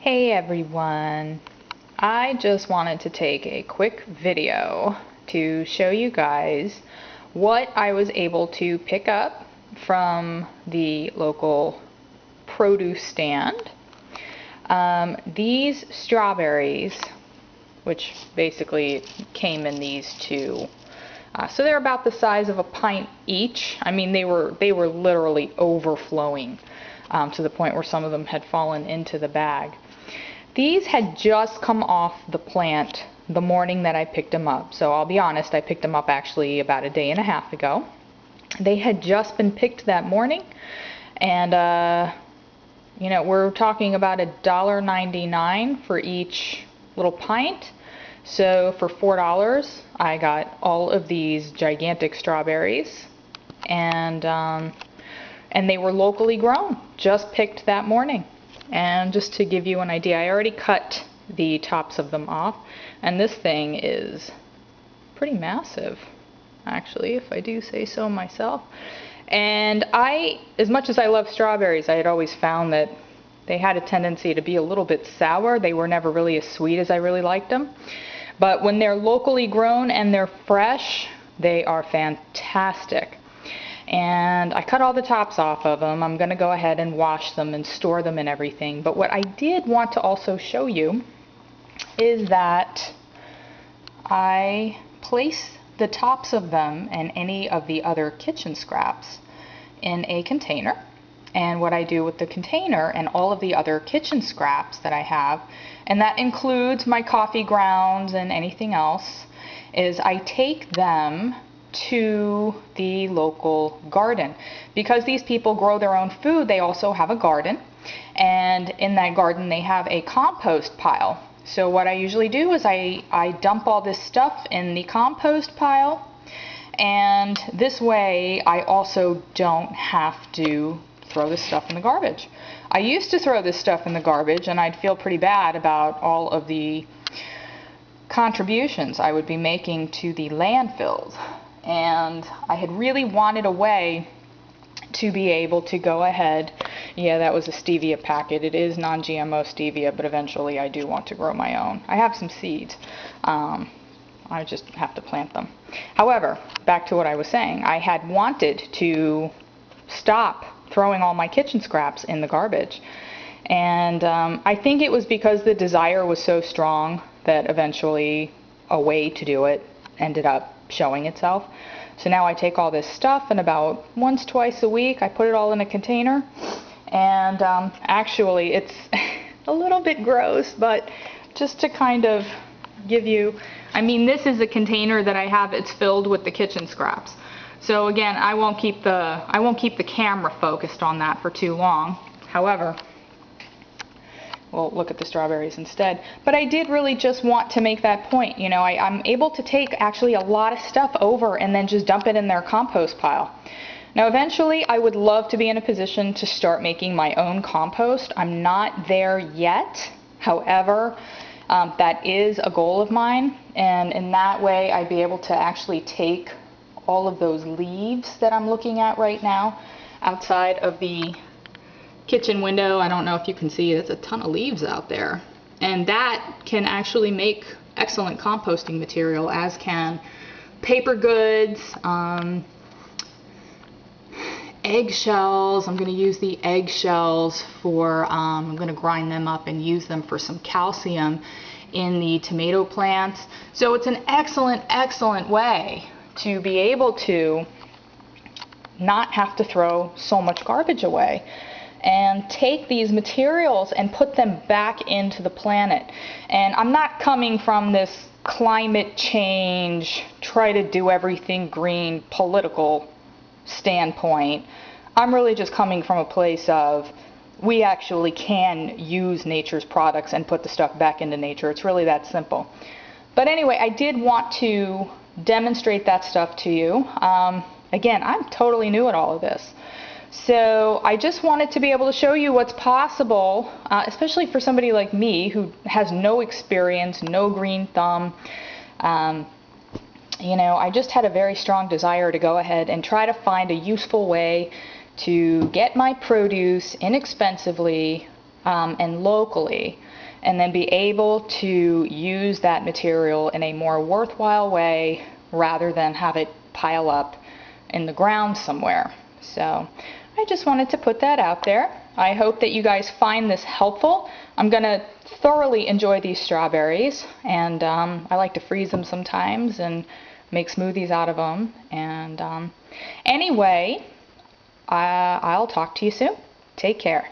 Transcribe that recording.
Hey everyone, I just wanted to take a quick video to show you guys what I was able to pick up from the local produce stand. These strawberries, which basically came in these two, so they're about the size of a pint each. I mean, they were literally overflowing to the point where some of them had fallen into the bag. These had just come off the plant the morning that I picked them up. So I'll be honest, I picked them up actually about a day and a half ago. They had just been picked that morning, and we're talking about $1.99 for each little pint. So for $4, I got all of these gigantic strawberries, and they were locally grown, just picked that morning. And just to give you an idea, I already cut the tops of them off, and this thing is pretty massive, actually, if I do say so myself. And as much as I love strawberries, I had always found that they had a tendency to be a little bit sour. They were never really as sweet as I really liked them. But when they're locally grown and they're fresh, they are fantastic. And I cut all the tops off of them. I'm going to go ahead and wash them and store them and everything. But what I did want to also show you is that I place the tops of them and any of the other kitchen scraps in a container. And what I do with the container and all of the other kitchen scraps that I have, and that includes my coffee grounds and anything else, is I take them to the local garden. Because these people grow their own food, they also have a garden, and in that garden they have a compost pile. So what I usually do is I dump all this stuff in the compost pile, and this way I also don't have to throw this stuff in the garbage. I used to throw this stuff in the garbage, and I'd feel pretty bad about all of the contributions I would be making to the landfills. And I had really wanted a way to be able to go ahead. Yeah, that was a stevia packet. It is non-GMO stevia, but eventually I do want to grow my own. I have some seeds. I just have to plant them. However, back to what I was saying, I had wanted to stop throwing all my kitchen scraps in the garbage. And I think it was because the desire was so strong that eventually a way to do it ended up showing itself. So now I take all this stuff, and about once, twice a week I put it all in a container. And actually it's a little bit gross, but just to kind of give you, I mean, this is a container that I have. It's filled with the kitchen scraps. So again, I won't keep the camera focused on that for too long. However, we'll look at the strawberries instead. But I did really just want to make that point. You know, I'm able to take actually a lot of stuff over and then just dump it in their compost pile. Now eventually I would love to be in a position to start making my own compost. I'm not there yet. However, that is a goal of mine, and in that way I'd be able to actually take all of those leaves that I'm looking at right now outside of the kitchen window. I don't know if you can see, there's a ton of leaves out there, and that can actually make excellent composting material, as can paper goods, eggshells. I'm going to use the eggshells for, I'm going to grind them up and use them for some calcium in the tomato plants. So it's an excellent way to be able to not have to throw so much garbage away, and take these materials and put them back into the planet. And I'm not coming from this climate change, try to do everything green political standpoint. I'm really just coming from a place of, we actually can use nature's products and put the stuff back into nature. It's really that simple. But anyway, I did want to demonstrate that stuff to you. Again, I'm totally new at all of this. So I just wanted to be able to show you what's possible, especially for somebody like me who has no experience, no green thumb. You know, I just had a very strong desire to go ahead and try to find a useful way to get my produce inexpensively and locally, and then be able to use that material in a more worthwhile way rather than have it pile up in the ground somewhere. So I just wanted to put that out there. I hope that you guys find this helpful. I'm going to thoroughly enjoy these strawberries, and I like to freeze them sometimes and make smoothies out of them. And anyway, I'll talk to you soon. Take care.